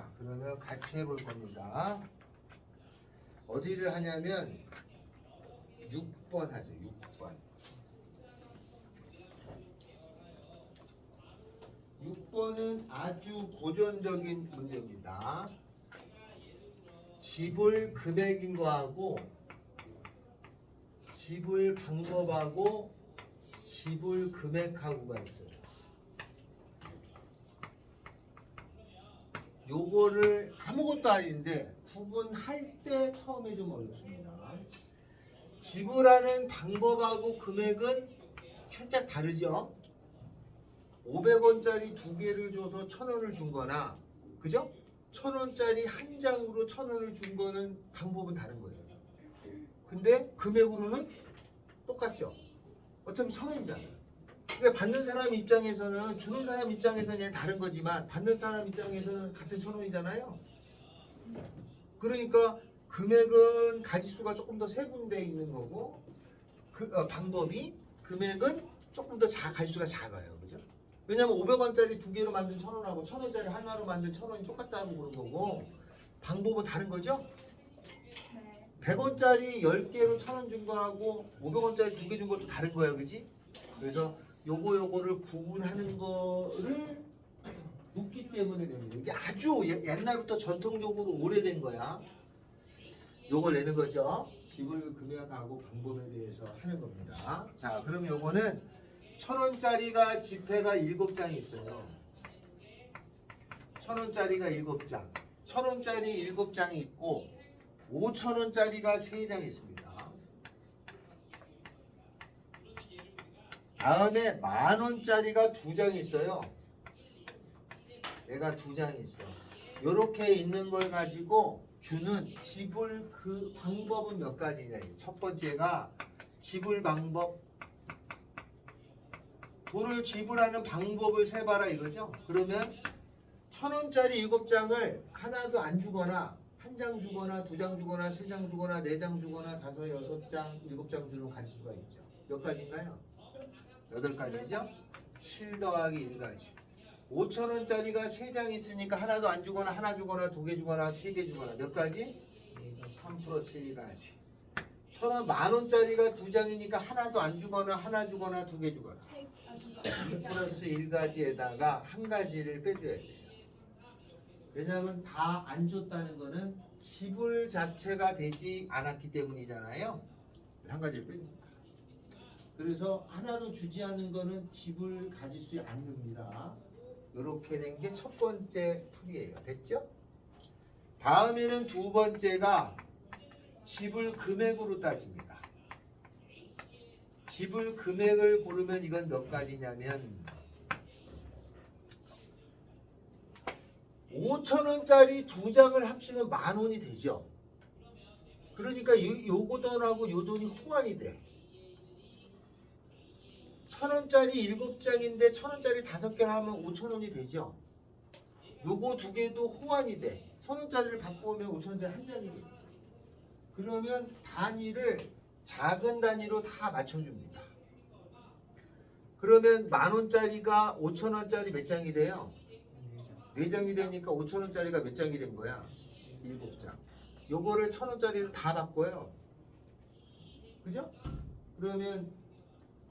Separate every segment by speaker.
Speaker 1: 자, 그러면 같이 해볼 겁니다. 어디를 하냐면 6번 하죠. 6번. 6번은 아주 고전적인 문제입니다. 지불 금액인 거하고 지불 방법하고 지불 금액하고가 있어요. 요거를 아무것도 아닌데 구분할 때 처음에 좀 어렵습니다. 지불하는 방법하고 금액은 살짝 다르죠? 500원짜리 두 개를 줘서 1000원을 준 거나, 그죠? 1000원짜리 한 장으로 1000원을 준 거는 방법은 다른 거예요. 근데 금액으로는 똑같죠? 어차피 1000원이잖아요. 그러니까 받는 사람 입장에서는, 주는 사람 입장에서는 다른 거지만 받는 사람 입장에서는 같은 1000원이잖아요. 그러니까 금액은 가지수가 조금 더 세분되어 있는 거고, 방법이 금액은 조금 더 가지수가 작아요. 그죠? 왜냐면 500원짜리 두 개로 만든 1000원하고 1000원짜리 하나로 만든 1000원이 똑같다고 그런 거고, 방법은 다른 거죠? 100원짜리 10개로 1000원 준 거하고 500원짜리 두 개 준 것도 다른 거예요. 그지? 그래서 요거를 구분하는 거를 묻기 때문에 됩니다. 이게 아주 옛날부터 전통적으로 오래된 거야. 요걸 내는 거죠. 지불 금액하고 방법에 대해서 하는 겁니다. 자, 그럼 요거는 1000원짜리가 지폐가 7장이 있어요. 1000원짜리가 7장. 1000원짜리 7장이 있고 5000원짜리가 3장이 있습니다. 다음에 10,000원짜리가 2장이 있어요. 얘가 2장이 있어. 요렇게 있는 걸 가지고 주는 지불 그 방법은 몇 가지냐. 첫 번째가 지불 방법. 돈을 지불하는 방법을 세봐라 이거죠. 그러면 1000원짜리 7장을 하나도 안 주거나 한 장 주거나 2장 주거나 3장 주거나 4장 주거나 5, 6장, 7장 주는 가지수가 있죠. 몇 가지인가요? 8가지죠? 7 더하기 1가지. 5000원짜리가 3장 있으니까 하나도 안 주거나 하나 주거나 2개 주거나 3개 주거나 몇 가지? 3 플러스 1가지. 1000원, 10,000원짜리가 2장이니까 하나도 안 주거나 하나 주거나 2개 주거나 2 플러스 1가지에다가 한 가지를 빼줘야 돼요. 왜냐하면 다 안 줬다는 거는 지불 자체가 되지 않았기 때문이잖아요. 한 가지를 뺍니다. 그래서 하나도 주지 않는 거는 지불 가지수에 안 듭니다. 이렇게 된 게 첫 번째 풀이에요. 됐죠? 다음에는 두 번째가 지불 금액으로 따집니다. 지불 금액을 고르면 이건 몇 가지냐면 5000원짜리 2장을 합치면 10,000원이 되죠. 그러니까 요거 돈하고 요 돈이 호환이 돼. 1000원짜리 7장인데 1000원짜리 5개를 하면 5000원이 되죠. 요거 두 개도 호환이 돼. 1000원짜리를 바꾸면 5000원짜리 한 장이 돼. 그러면 단위를 작은 단위로 다 맞춰줍니다. 그러면 10,000원짜리가 5000원짜리 몇 장이 돼요? 4장이 되니까 5000원짜리가 몇 장이 된 거야? 7장. 요거를 1000원짜리를 다 바꿔요. 그죠? 그러면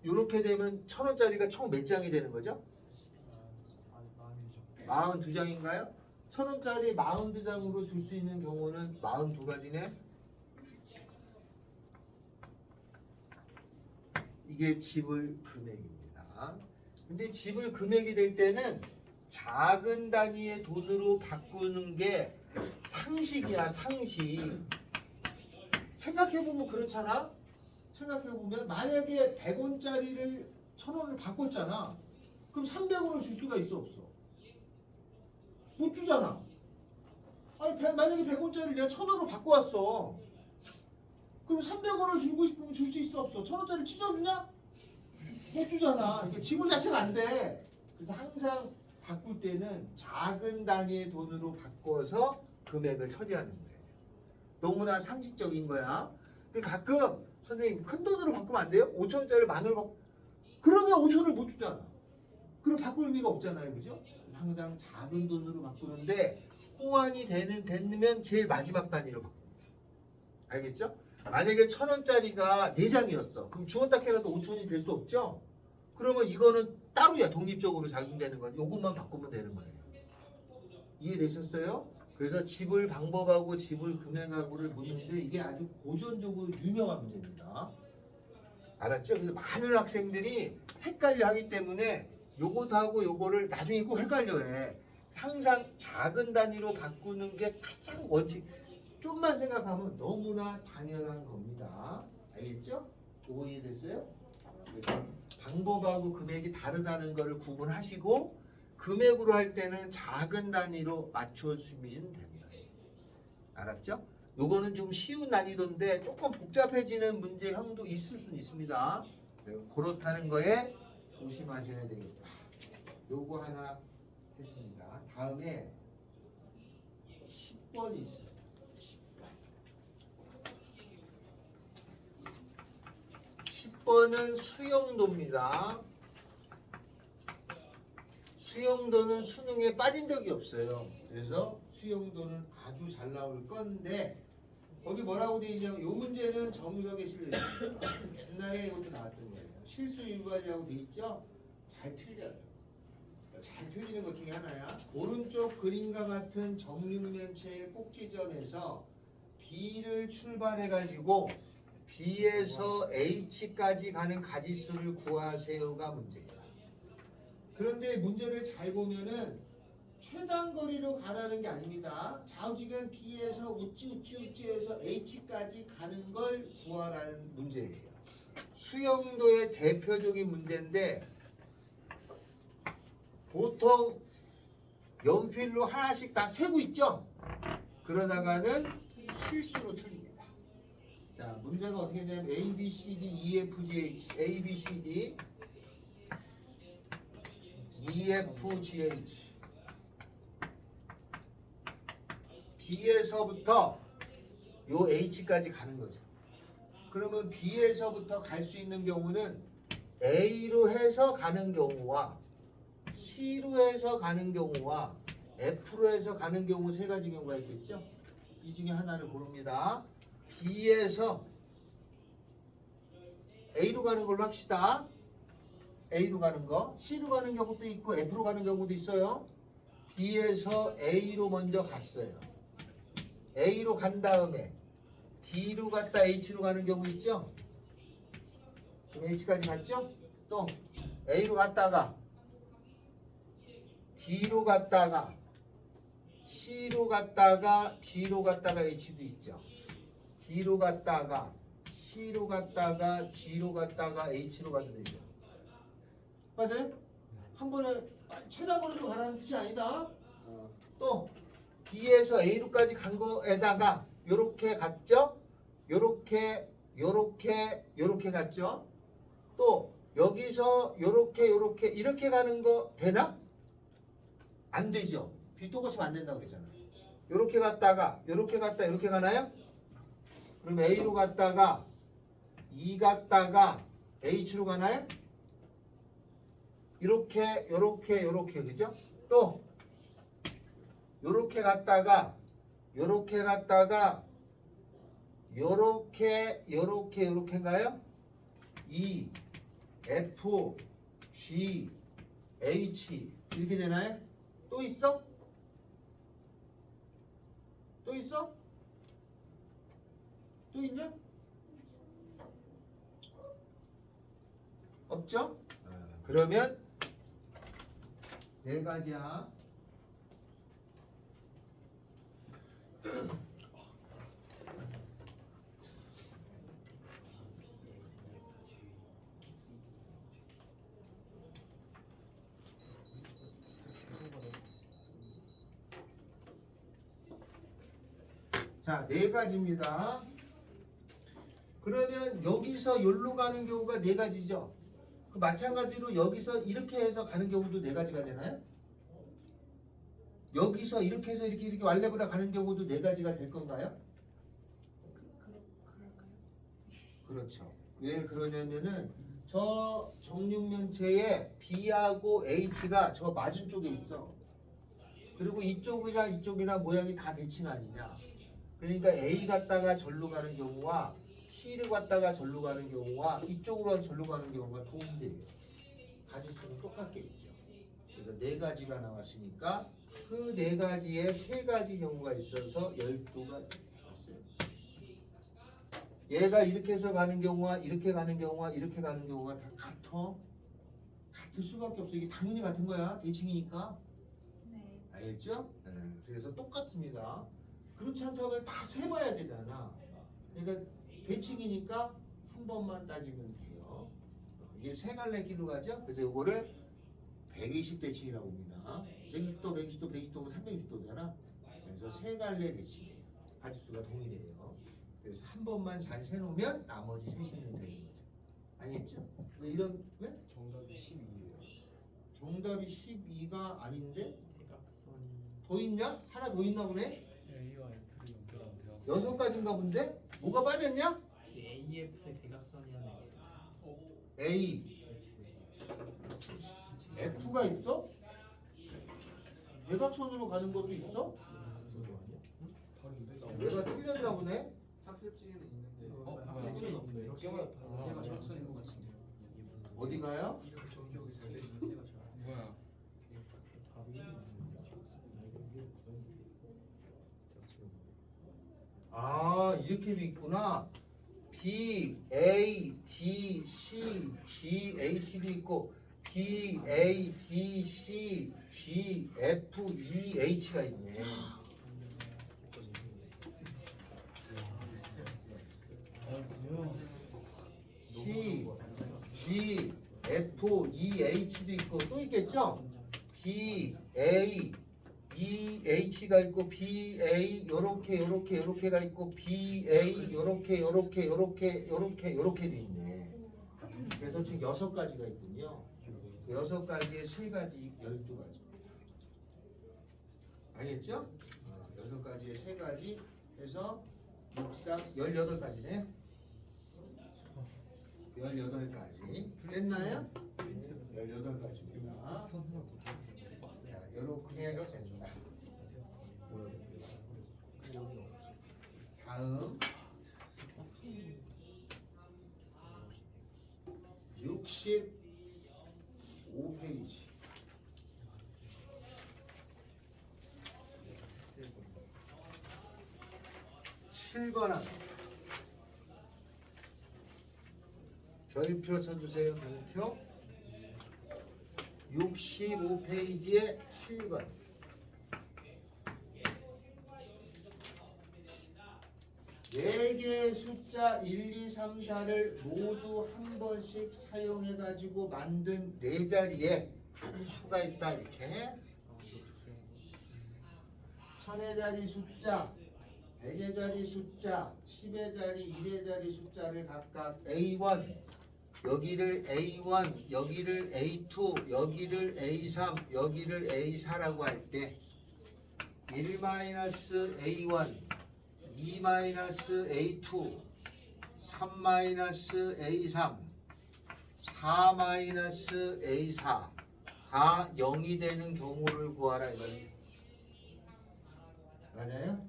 Speaker 1: 요렇게 되면 1000원짜리가 총 몇 장이 되는 거죠? 42장인가요? 1000원짜리 42장으로 줄 수 있는 경우는 42가지네. 이게 지불 금액입니다. 근데 지불 금액이 될 때는 작은 단위의 돈으로 바꾸는 게 상식이야, 상식. 생각해보면 그렇잖아? 생각해보면 만약에 100원짜리를 1000원을 바꿨잖아. 그럼 300원을 줄 수가 있어, 없어? 못 주잖아. 아니 만약에 100원짜리를 내가 1000원으로 바꿔왔어. 그럼 300원을 주고 싶으면 줄 수 있어, 없어? 1000원짜리 찢어주냐? 못 주잖아. 그러니까 지불 자체가 안 돼. 그래서 항상 바꿀 때는 작은 단위의 돈으로 바꿔서 금액을 처리하는 거예요. 너무나 상식적인 거야. 근데 가끔 선생님 큰 돈으로 바꾸면 안 돼요? 5000원짜리를 10,000원을 바꾸 그러면 5,000원을 못 주잖아. 그럼 바꿀 의미가 없잖아요. 그죠? 항상 작은 돈으로 바꾸는데 호환이 됐으면 제일 마지막 단위로 바꿉니다. 알겠죠? 만약에 1,000원짜리가 4장이었어. 그럼 주었다 깨라도 5,000원이 될 수 없죠? 그러면 이거는 따로야. 독립적으로 작용되는 건 요것만 바꾸면 되는 거예요. 이해되셨어요? 그래서 지불 방법하고 지불 금액하고를 묻는데 이게 아주 고전적으로 유명한 문제입니다. 알았죠? 그래서 많은 학생들이 헷갈려 하기 때문에 요것하고 요거를 나중에 꼭 헷갈려해. 항상 작은 단위로 바꾸는 게 가장 원칙. 좀만 생각하면 너무나 당연한 겁니다. 알겠죠? 요거 이해됐어요? 그래서 방법하고 금액이 다르다는 것을 구분하시고 금액으로 할 때는 작은 단위로 맞춰주면 된다. 알았죠? 요거는 좀 쉬운 난이도인데 조금 복잡해지는 문제형도 있을 수는 있습니다. 그렇다는 거에 조심하셔야 되겠다. 요거 하나 했습니다. 다음에 10번이 있어요. 10번은 수용도입니다. 수용도는 수능에 빠진 적이 없어요. 그래서 수용도는 아주 잘 나올 건데 거기 뭐라고 되어 있냐면 이 문제는 정석에 실려 있습니다. 옛날에 이것도 나왔던 거예요. 실수 유발이라고 되어 있죠? 잘 틀려요. 잘 틀리는 것 중에 하나야. 오른쪽 그림과 같은 정육면체의 꼭지점에서 B를 출발해가지고 B에서 H까지 가는 가지수를 구하세요가 문제예요. 그런데 문제를 잘 보면은 최단 거리로 가라는 게 아닙니다. 좌우지간 B에서 우찌우찌우찌해서 H까지 가는 걸 구하라는 문제예요. 수용도의 대표적인 문제인데 보통 연필로 하나씩 다 세고 있죠? 그러다가는 실수로 틀립니다. 자, 문제가 어떻게 되냐면 A, B, C, D, E, F, G, H, A, B, C, D, E, F, G, H B에서부터 요 H까지 가는 거죠. 그러면 B에서부터 갈 수 있는 경우는 A로 해서 가는 경우와 C로 해서 가는 경우와 F로 해서 가는 경우 세 가지 경우가 있겠죠. 이 중에 하나를 고릅니다. B에서 A로 가는 걸로 합시다. A로 가는 거, C로 가는 경우도 있고 F로 가는 경우도 있어요. B에서 A로 먼저 갔어요. A로 간 다음에 D로 갔다 H로 가는 경우 있죠? 그럼 H까지 갔죠? 또 A로 갔다가 D로 갔다가 C로 갔다가 G로 갔다가 H도 있죠. D로 갔다가 C로 갔다가 G로 갔다가 H로 가도 되죠. 맞아요? 한 번에 최단거리로 가라는 뜻이 아니다. 또 B에서 A로까지 간 거에다가 요렇게 갔죠? 요렇게 갔죠? 또 여기서 요렇게 이렇게 가는 거 되나? 안 되죠. 비토고스면 안 된다고 그랬잖아요. 요렇게 갔다가 요렇게 가나요? 그럼 A로 갔다가 E 갔다가 H로 가나요? 이렇게 그죠? 또 요렇게 갔다가 요렇게인가요? E, F, G, H 이렇게 되나요? 또 있어? 또 있어? 또 있냐? 없죠? 그러면 네 가지야. 자, 네 가지입니다. 그러면 여기서 여기로 가는 경우가 네 가지죠. 그 마찬가지로 여기서 이렇게 해서 가는 경우도 네 가지가 되나요? 여기서 이렇게 해서 이렇게 왈레보다 가는 경우도 네 가지가 될 건가요? 그렇죠. 왜 그러냐면은 저 정육면체에 B하고 H가 저 맞은 쪽에 있어. 그리고 이쪽이나 모양이 다 대칭 아니냐. 그러니까 A 갔다가 절로 가는 경우와 C를 갔다가 절로 가는 경우와 이쪽으로 절로 가는 경우가 동일해요. 가지수는 똑같겠죠. 그래서 네 가지가 나왔으니까 그 네 가지에 세 가지 경우가 있어서 12가 나왔어요. 얘가 이렇게 해서 가는 경우와 이렇게 가는 경우와 이렇게 가는 경우가 다 같아. 같을 수밖에 없어. 이게 당연히 같은 거야. 대칭이니까.
Speaker 2: 네.
Speaker 1: 알겠죠? 네. 그래서 똑같습니다. 그렇지 않다면 다 세봐야 되잖아. 그러니까 대칭이니까 한 번만 따지면 돼요. 이게 세 갈래 길로 가죠? 그래서 이거를 120 대칭이라고 봅니다. 120도, 120도, 120도면 360도잖아. 그래서 세 갈래 대칭이에요. 가지수가 동일해요. 그래서 한 번만 잘 세놓으면 나머지 세시면 되는 거죠. 알겠죠? 왜 이런 왜?
Speaker 3: 정답이 12예요.
Speaker 1: 정답이 12가 아닌데
Speaker 3: 대각선이
Speaker 1: 더 있냐? 하나 더 있나 보네?
Speaker 3: A와 F를 연결한 대각선.
Speaker 1: 여섯 가지인가 본데? 뭐가 빠졌냐?
Speaker 3: AF의 대각선이 하나 있어요.
Speaker 1: A, F가 있어? 대각선으로 가는 것도 있어?
Speaker 3: 다른데?
Speaker 1: 내가 틀렸나 보네?
Speaker 4: 학습지에는 있는데
Speaker 3: 학습지는 없는데 이렇게 제가 대각선인 것 같은데요.
Speaker 1: 어디 가요?
Speaker 4: 이렇게 전기력이 잘 돼 있어.
Speaker 3: 뭐야?
Speaker 1: 아, 이렇게도 있구나. B, A, D, C, G, H도 있고 B, A, D, C, G, F, E, H가 있네. C, G, F, E, H도 있고 또 있겠죠? B, A, E, H가 있고 B, A 요렇게가 있고 B, A 요렇게도 있네. 그래서 지금 6가지가 있군요. 6가지에 3가지, 12가지. 알겠죠? 6가지에 3가지 해서 63, 18가지네. 18가지. 됐나요? 18가지입니다. 자, 요렇게 된다. 다음 65페이지. 7번함. 별표 쳐주세요. 별표. 65페이지에 7번. 네 개의 숫자 1, 2, 3, 4를 모두 한 번씩 사용해 가지고 만든 네 자리에 수가 있다. 이렇게 1000의 자리 숫자, 100의 자리 숫자, 10의 자리, 1의 자리 숫자를 각각 A1, 여기를 A1, 여기를 A2, 여기를 A3, 여기를 A4라고 할 때 1-A1, 2-A2, 3-A3, 4-A4가 0이 되는 경우를 구하라 이거예요. 맞아요?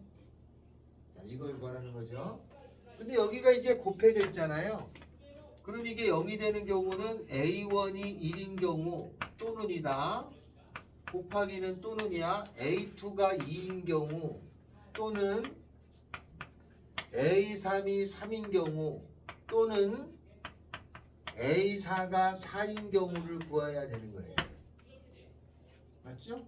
Speaker 1: 자, 이걸 구하라는 거죠. 근데 여기가 이제 곱해져 있잖아요. 그럼 이게 0이 되는 경우는 A1이 1인 경우 또는이다. 곱하기는 또는이야. A2가 2인 경우 또는 A3이 3인 경우 또는 A4가 4인 경우를 구해야 되는 거예요. 맞죠?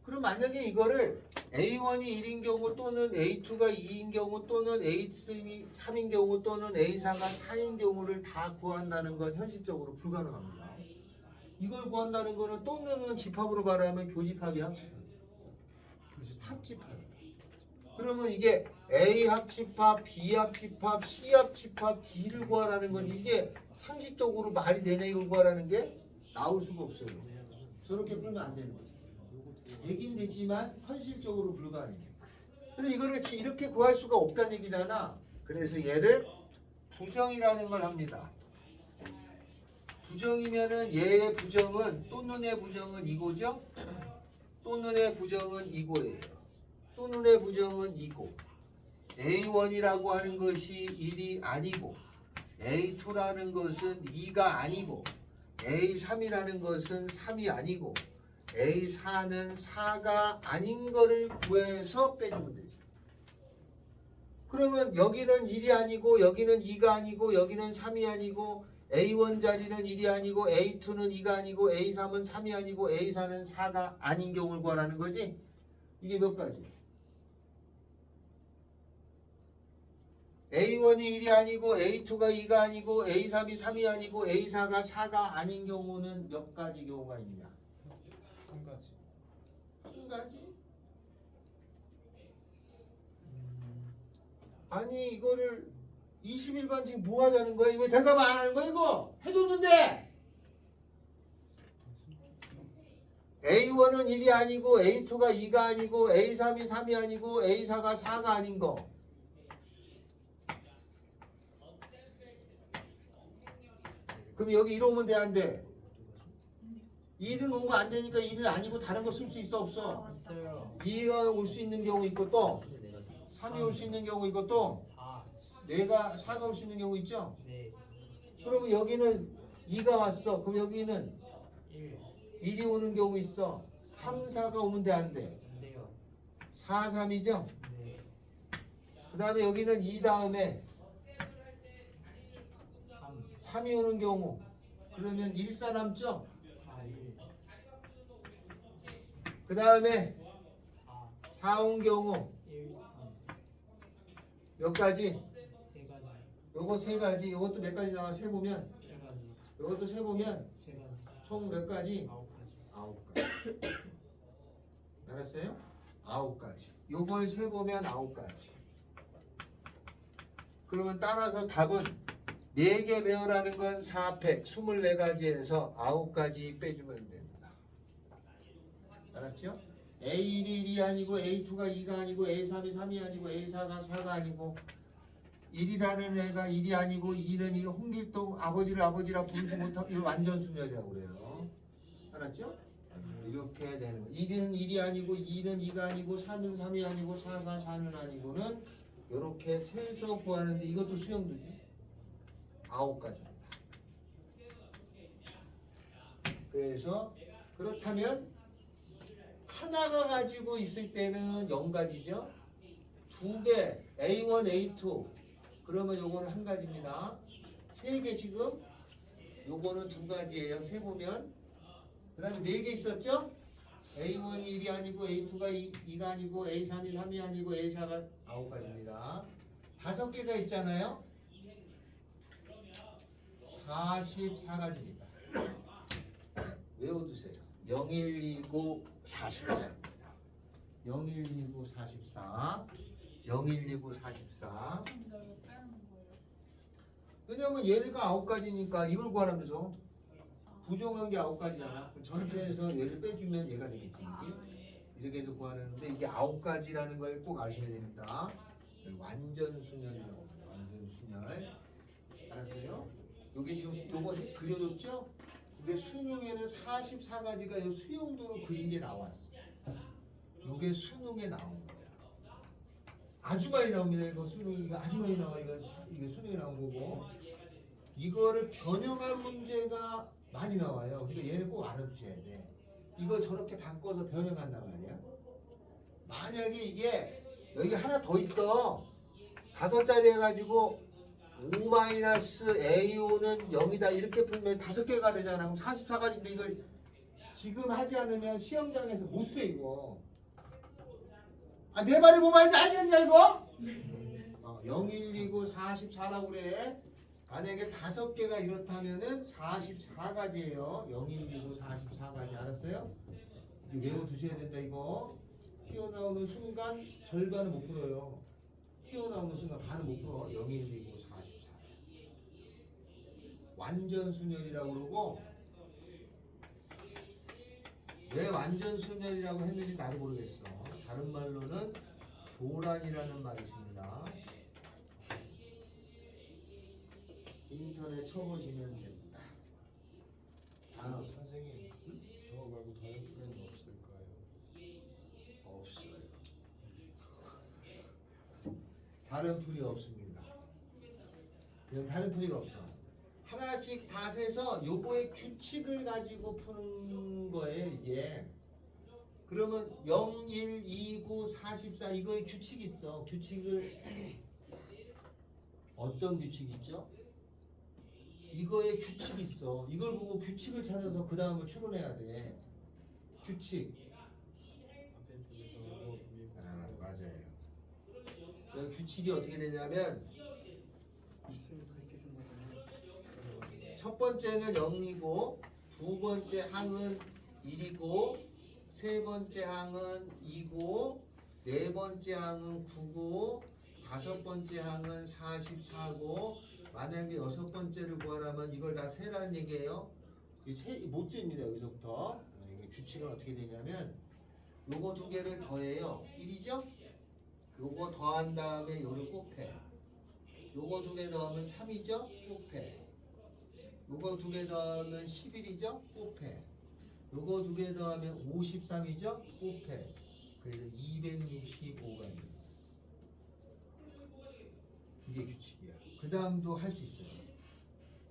Speaker 1: 그럼 만약에 이거를 A1이 1인 경우 또는 A2가 2인 경우 또는 A3이 3인 경우 또는 A4가 4인 경우를 다 구한다는 건 현실적으로 불가능합니다. 이걸 구한다는 거는 또는 집합으로 말하면 교집합이 합집합. 그러면 이게 A 합집합, B 합집합, C 합집합, D를 구하라는 건 이게 상식적으로 말이 되냐 이걸 구하라는 게 나올 수가 없어요. 저렇게 풀면 안 되는 거죠. 되긴 되지만 현실적으로 불가능해요. 그럼 이거를 이렇게 구할 수가 없다는 얘기잖아. 그래서 얘를 부정이라는 걸 합니다. 부정이면은 얘의 부정은 또는의 부정은 이거죠. 또는의 부정은 이고예요. 또는의 부정은 이고. A1이라고 하는 것이 1이 아니고 A2라는 것은 2가 아니고 A3이라는 것은 3이 아니고 A4는 4가 아닌 거를 구해서 빼주면 되죠. 그러면 여기는 1이 아니고 여기는 2가 아니고 여기는 3이 아니고 A1 자리는 1이 아니고 A2는 2가 아니고 A3은 3이 아니고 A4는 4가 아닌 경우를 구하라는 거지. 이게 몇 가지? A1이 1이 아니고 A2가 2가 아니고 A3이 3이 아니고 A4가 4가 아닌 경우는 몇 가지 경우가 있냐?
Speaker 4: 한 가지.
Speaker 1: 한 가지? 아니 이거를 21반 지금 뭐 하자는 거야? 이거 대답 안 하는 거야 이거? 해줬는데 A1은 1이 아니고 A2가 2가 아니고 A3이 3이 아니고 A4가 4가 아닌 거. 그럼 여기 1 오면 돼 안 돼? 1은 오면 안 되니까 1은 아니고 다른 거 쓸 수 있어 없어?
Speaker 3: 있어요.
Speaker 1: 2가 올 수 있는 경우 있고 또 3이 올 수 있는 경우 있고 또
Speaker 3: 4.
Speaker 1: 4가 올 수 있는 경우 있죠?
Speaker 3: 네.
Speaker 1: 그러면 여기는 2가 왔어. 그럼 여기는
Speaker 3: 1.
Speaker 1: 1이 오는 경우 있어. 3, 4가 오면 돼 안 돼?
Speaker 3: 안 돼요.
Speaker 1: 4, 3이죠?
Speaker 3: 네.
Speaker 1: 그 다음에 여기는 2 다음에
Speaker 3: 3.
Speaker 1: 3이 오는 경우 그러면 1, 4 남죠?
Speaker 3: 4. 1.
Speaker 1: 그 다음에
Speaker 3: 4.
Speaker 1: 4 온 경우
Speaker 3: 1. 3.
Speaker 1: 몇 가지?
Speaker 3: 세 가지.
Speaker 1: 요거 세 가지. 요것도 몇 가지 나와 세 보면
Speaker 3: 세 가지.
Speaker 1: 요것도 세 보면
Speaker 3: 세 가지.
Speaker 1: 총 몇 가지?
Speaker 3: 9가지.
Speaker 1: 9가지. 알았어요? 9가지. 요걸 세 보면 9가지. 그러면 따라서 답은 4개 배우라는 건 4팩 24가지에서 9가지 빼주면 됩니다. 알았죠? A1이 1이 아니고 A2가 2가 아니고 A3이 3이 아니고 A4가 4가 아니고 1이라는 애가 1이 아니고 2는 이 홍길동 아버지를 아버지라 부르지 못하고 이거 완전 순열이라고 그래요. 알았죠? 이렇게 되는 거. 1은 1이 아니고 2는 2가 아니고 3은 3이 아니고 4가 4는 아니고는 이렇게 세서 구하는데 이것도 수영도지. 9가지입니다. 그래서 그렇다면 하나가 가지고 있을 때는 0가지죠. 2개 A1, A2 그러면 요거는 한 가지입니다. 3개 지금 요거는 2가지예요. 세 보면 그 다음에 4개 있었죠? A1이 1이 아니고 A2가 2가 아니고 A3이 3이 아니고 A4가 9가지입니다. 5개가 있잖아요. 44가지입니다. 외워두세요. 0, 1, 2, 9, 44입니다. 0, 1, 2, 9, 44 0, 1, 2, 9, 44 왜냐면 얘가 9가지니까 이걸 구하라면서 부정한 게 9가지잖아. 전체에서 얘를 빼주면 얘가 되겠지. 이렇게 해서 구하는데 이게 9가지라는 걸 꼭 아셔야 됩니다. 완전 순열이라고 합니다. 완전 순열. 알았어요? 요게 지금 요거 그려줬죠? 근데 수능에는 44가지가 요 수용도로 그린 게 나왔어. 요게 수능에 나온 거야. 아주 많이 나옵니다. 이거 수능 이거 아주 많이 나와. 이게 수능에 나온 거고. 이거를 변형한 문제가 많이 나와요. 그러니까 얘는 꼭 알아두셔야 돼. 이거 저렇게 바꿔서 변형한단 말이야. 만약에 이게 여기 하나 더 있어. 5자리 해가지고 5-A5는 0이다 이렇게 풀면 5개가 되잖아. 그럼 44가지인데 이걸 지금 하지 않으면 시험장에서 못 써 이거. 아, 내 말이 뭐 말인지 알겠냐 이거? 0, 1, 2, 9, 44라고 그래. 만약에 5개가 이렇다면은 44가지예요. 0, 1, 2, 9, 44가지 알았어요? 이거 외워두셔야 된다 이거. 튀어나오는 순간 절반은 못 풀어요. 튀어나오는 순간 반은 못 풀어. 0, 1, 2, 9, 44. 완전 순열이라고 그러고 왜 완전 순열이라고 했는지 나도 모르겠어. 다른 말로는 교란이라는 말이 있습니다. 인터넷 쳐보시면 됩니다. 다음.
Speaker 4: 선생님, 저거 말고 다른 프렌드 없을까요?
Speaker 1: 다른 풀이 없습니다. 이건 다른 풀이가 없어. 하나씩 다 세서 요거의 규칙을 가지고 푸는 거예요, 이게. 그러면 0, 1, 2, 9, 44 이거의 규칙이 있어. 규칙을 어떤 규칙이 있죠? 이거의 규칙이 있어. 이걸 보고 규칙을 찾아서 그 다음을 추론해야 돼. 규칙.
Speaker 4: 앞에 두개서 뭐 위에
Speaker 1: 아, 맞아요. 그 규칙이 어떻게 되냐면
Speaker 3: 쌤이 가르쳐 준 거잖아요.
Speaker 1: 첫 번째는 0이고 두 번째 항은 1이고 세 번째 항은 2고 네 번째 항은 9고 다섯 번째 항은 44고 만약에 여섯 번째를 구하려면 이걸 다 세라는 얘기예요. 못 잽니다. 여기서부터. 이게 규칙은 어떻게 되냐면 요거 두 개를 더해요. 1이죠? 요거 더한 다음에 요를 곱해. 요거 두 개 더하면 3이죠? 곱해. 요거 두 개 더하면 11이죠? 곱해. 요거 두 개 더하면 53이죠? 곱해. 그래서 265가 있는 거야. 이게 규칙이야. 그 다음도 할 수 있어요.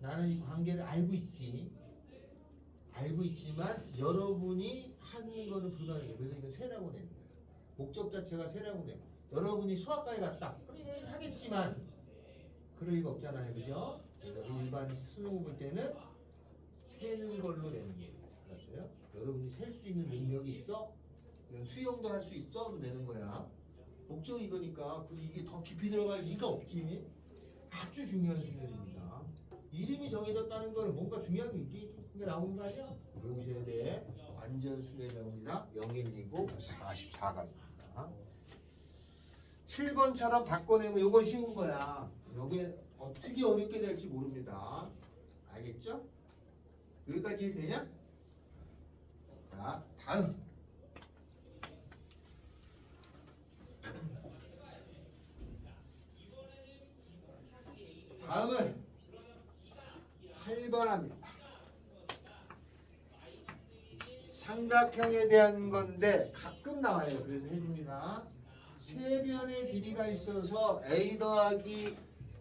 Speaker 1: 나는 이 관계를 알고 있지. 알고 있지만 여러분이 하는 거는 불가능해요. 그래서 이건 세라고 내는 거야. 목적 자체가 세라고 내. 여러분이 수학과에 갔다. 그럼 이건 하겠지만 그럴 리가 없잖아요. 그죠? 그래서 일반 수능 볼 때는 세는 걸로 내는 거예요. 알았어요? 여러분이 셀 수 있는 능력이 있어? 수영도 할 수 있어? 그럼 내는 거야. 목적이 이거니까 굳이 이게 더 깊이 들어갈 리가 없지. 아주 중요한 수련입니다. 이름이 정해졌다는 거는 뭔가 중요한 게 있게 나오는 거 아니야? 외우셔야 돼. 완전 수련이 나옵니다. 0129 44가지입니다. 7번처럼 바꿔내면 이건 쉬운 거야. 이게 어떻게 어렵게 될지 모릅니다. 알겠죠? 여기까지 되냐? 자, 다음. 다음은 8번 합니다. 삼각형에 대한 건데 가끔 나와요. 그래서 해줍니다. 세 변의 길이가 있어서 A 더하기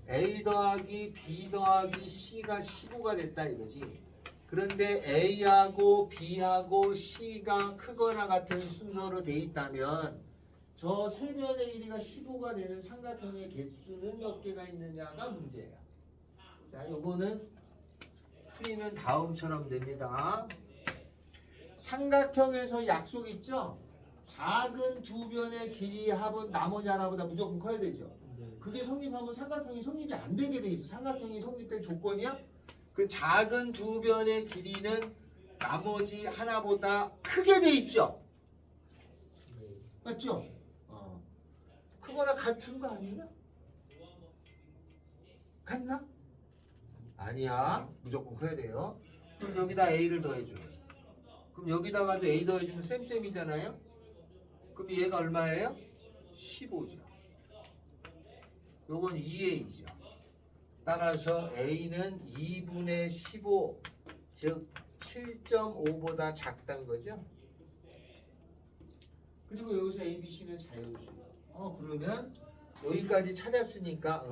Speaker 1: B 더하기 C가 15가 됐다 이거지. 그런데 A하고 B하고 C가 크거나 같은 순서로 돼 있다면 저 세 변의 길이가 15가 되는 삼각형의 개수는 몇 개가 있느냐가 문제예요. 자, 요거는 풀이는 다음처럼 됩니다. 삼각형에서 약속 있죠? 작은 두 변의 길이 합은 나머지 하나보다 무조건 커야 되죠. 그게 성립하면 삼각형이 성립이 안 되게 돼 있어. 삼각형이 성립될 조건이야? 그 작은 두 변의 길이는 나머지 하나보다 크게 돼 있죠. 맞죠? 크거나 같은 거 아니냐? 같나? 아니야. 무조건 커야 돼요. 그럼 여기다 A를 더해줘요. 그럼 여기다가도 A 더해주면 쌤쌤이잖아요. 그럼 얘가 얼마예요? 15죠. 요건 2A죠. 따라서 A는 2분의 15, 즉 7.5보다 작다는 거죠. 그리고 여기서 A, B, C는 자연수. 그러면 여기까지 찾았으니까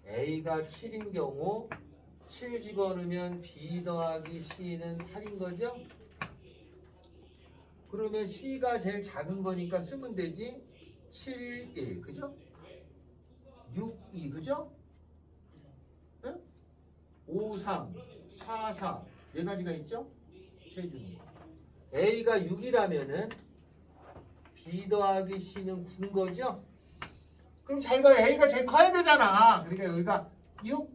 Speaker 1: A가 7인 경우 7 집어넣으면 B 더하기 C는 8인 거죠? 그러면 C가 제일 작은 거니까 쓰면 되지. 7, 1 그죠? 6, 2 그죠? 네? 5, 3, 4, 4 네 가지가 있죠? 세주는 거. A가 6이라면은 B 더하기 C는 9인 거죠? 그럼 잘 봐요. A가 제일 커야 되잖아. 그러니까 여기가 6,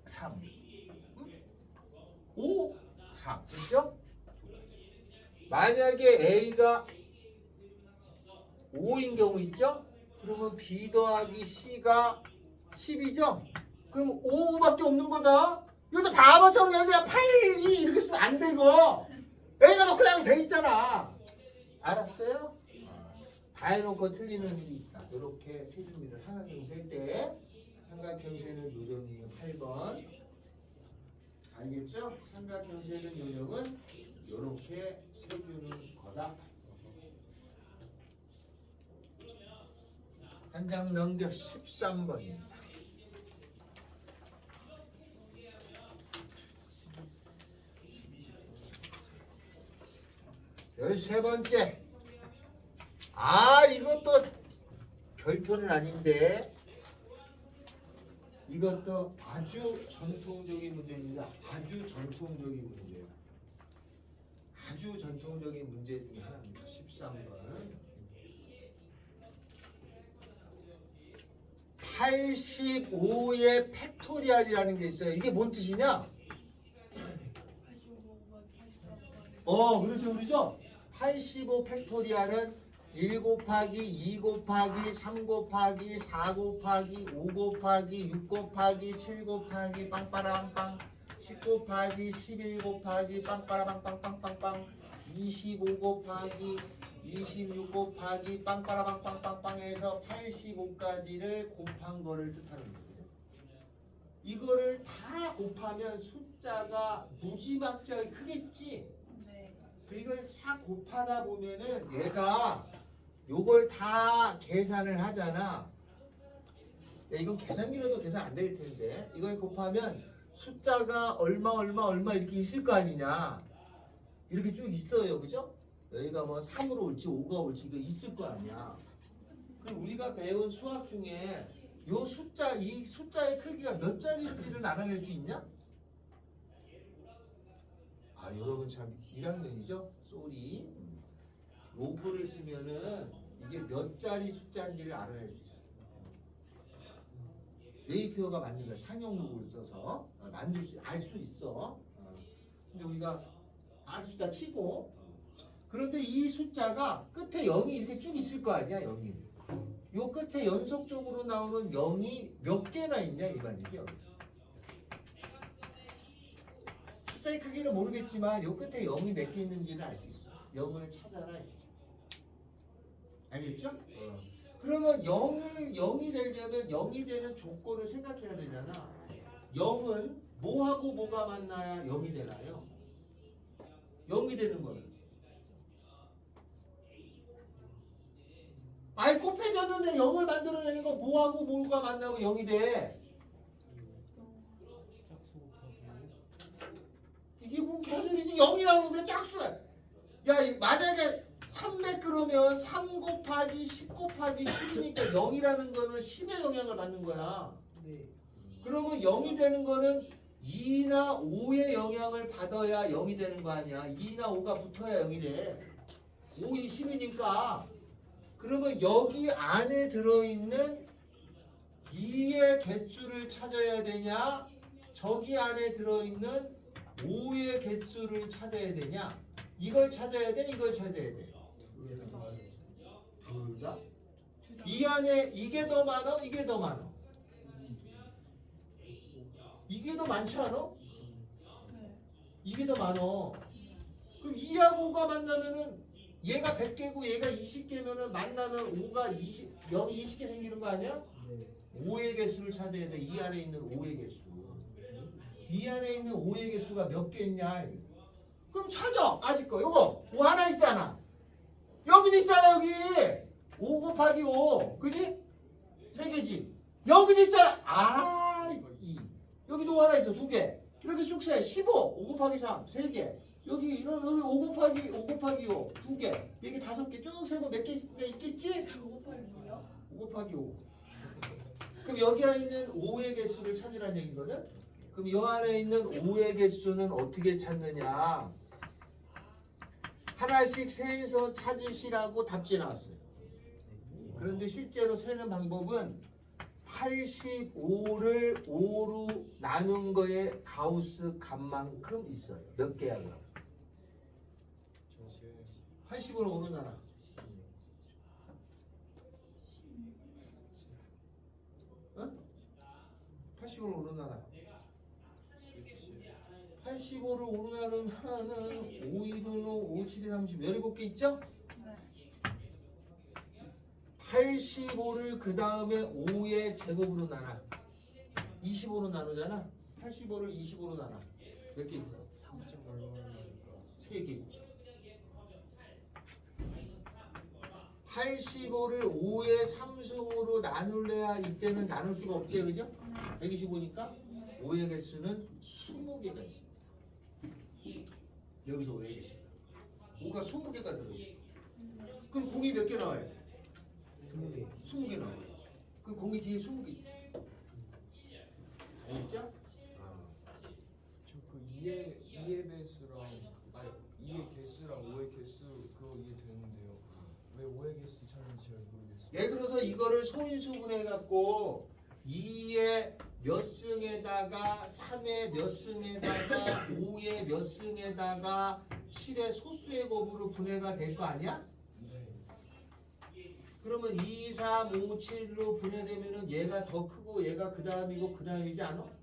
Speaker 1: 3, 5, 4 그렇죠? 만약에 A가 5인 경우 있죠? 그러면 B 더하기 C가 10이죠? 그럼 5밖에 없는 거다. 이것도 바보처럼 여기다 8, 2 이렇게 쓰면 안 돼 이거. A가 뭐 그냥 돼 있잖아. 알았어요? 다 해놓고 틀리는 일이 있다. 이렇게 세줍니다. 삼각형 셀 때 삼각형 세는 요령이 8번. 알겠죠? 삼각형 세는 요령은 이렇게 세주는 거다. 한 장 넘겨 13번입니다. 13번째. 이것도 별표는 아닌데 이것도 아주 전통적인 문제입니다. 아주 전통적인 문제예요. 아주 전통적인 문제 중에 하나입니다. 13번. 85의 팩토리얼이라는 게 있어요. 이게 뭔 뜻이냐? 그렇죠. 85 팩토리얼은 1 곱하기 2 곱하기 3 곱하기 4 곱하기 5 곱하기 6 곱하기 7 곱하기 빵빠라빵빵 10 곱하기 11 곱하기 빵빠라빵빵빵빵빵 25 곱하기 26 곱하기 빵빠라빵빵빵빵에서 85까지를 곱한 거를 뜻하는 거예요. 이거를 다 곱하면 숫자가 무지막지하게 크겠지? 이걸 싹 곱하다 보면은 얘가 요걸 다 계산을 하잖아. 야, 이건 계산기로도 계산 안 될 텐데 이걸 곱하면 숫자가 얼마 이렇게 있을 거 아니냐. 이렇게 쭉 있어요. 그죠? 여기가 뭐 3으로 올지 5가 올지 이거 있을 거 아니야. 그럼 우리가 배운 수학 중에 요 숫자, 이 숫자의 크기가 몇 자리인지를 알아낼 수 있냐? 여러분 참 1학년이죠? 쏘리. 로그를 쓰면은 이게 몇 자리 숫자인지를 알아낼 수 있어요. 네이피어가 만든 거야. 상용 로그를 써서 알 수 있어. 근데 우리가 알 수 있다 치고. 그런데 이 숫자가 끝에 0이 이렇게 쭉 있을 거 아니야, 0이. 요 끝에 연속적으로 나오는 0이 몇 개나 있냐 이 말이지. 여기. 숫자의 크기는 모르겠지만 요 끝에 0이 몇 개 있는지는 알 수 있어. 0을 찾아라 이거지. 알겠죠? 그러면 0이 되려면 0이 되는 조건을 생각해야 되잖아. 0은 뭐하고 뭐가 만나야 0이 되나요? 0이 되는 거는. 곱해졌는데 0을 만들어내는 거 뭐하고 뭐가 만나면 0이 돼? 이게 뭔 개소리지? 0이 나오는데 짝수야. 야, 만약에 300 그러면 3 곱하기 10 곱하기 10이니까 0이라는 거는 10의 영향을 받는 거야. 그러면 0이 되는 거는 2나 5의 영향을 받아야 0이 되는 거 아니야. 2나 5가 붙어야 0이 돼. 5, 2, 10이니까. 그러면 여기 안에 들어있는 2의 개수를 찾아야 되냐? 저기 안에 들어있는 5의 개수를 찾아야 되냐? 이걸 찾아야 돼? 이걸 찾아야 돼? 둘 다? 이 안에 이게 더 많아? 이게 더 많아? 이게 더 많지 않아? 이게 더 많아. 그럼 2하고 5가 만나면은 얘가 100개고 얘가 20개면은 만나면 5가 0이 20개 생기는 거 아니야? 5의 개수를 찾아야 돼. 이 안에 있는 5의 개수. 이 안에 있는 5의 개수가 몇 개 있냐? 그럼 찾아. 아직 거. 요거 5 하나 있잖아. 여기도 있잖아. 여기 5 곱하기 5. 그지? 3개지. 여기도 있잖아. 2. 여기도 하나 있어. 2개. 이렇게 쭉 세. 15. 5 곱하기 3. 3개. 여기 5 곱하기 5. 2개. 여기 5개. 쭉 세면 몇 개가 있겠지? 5 곱하기 5. 그럼 여기 안에 있는 5의 개수를 찾으라는 얘기거든? 그럼 이 안에 있는 5의 개수는 어떻게 찾느냐? 하나씩 세서 찾으시라고 답지 나왔어요. 그런데 실제로 세는 방법은 85를 5로 나눈 거에 가우스 값만큼 있어요. 몇 개야 그럼? 80으로 5로 나눠. 80으로 5로 나눠. 85를 5로 나누면 5, 2는 5, 5, 7이 30, 17개 있죠? 85를 그 다음에 5의 제곱으로 나눠. 25로 나누잖아. 85를 25로 나눠. 몇 개 있어? 3개 있죠. 85를 5의 3승으로 나눌래야 이때는 나눌 수가 없게 그죠? 125니까 5의 개수는 20개가 있습니다. 여기서 5의 개수가 5가 20개가 들어있어. 그럼 공이 몇 개 나와요?
Speaker 4: 20개.
Speaker 1: 20개 나와야지. 그 공이 뒤에 20개 있어. 알겠죠?
Speaker 2: 저그 2의 배수랑 아니 2의 개수랑 5의 개수 그거 이해되는데요. 왜 5의 개수 찾는지 잘 모르겠어요.
Speaker 1: 예를 들어서 이거를 소인수분해 갖고 2의 몇 승에다가 3의 몇 승에다가 5의 몇 승에다가 7의 소수의 곱으로 분해가 될 거 아니야?
Speaker 2: 네.
Speaker 1: 그러면 2, 3, 5, 7로 분해되면은 얘가 더 크고 얘가 그 다음이고 그 다음이지 않아?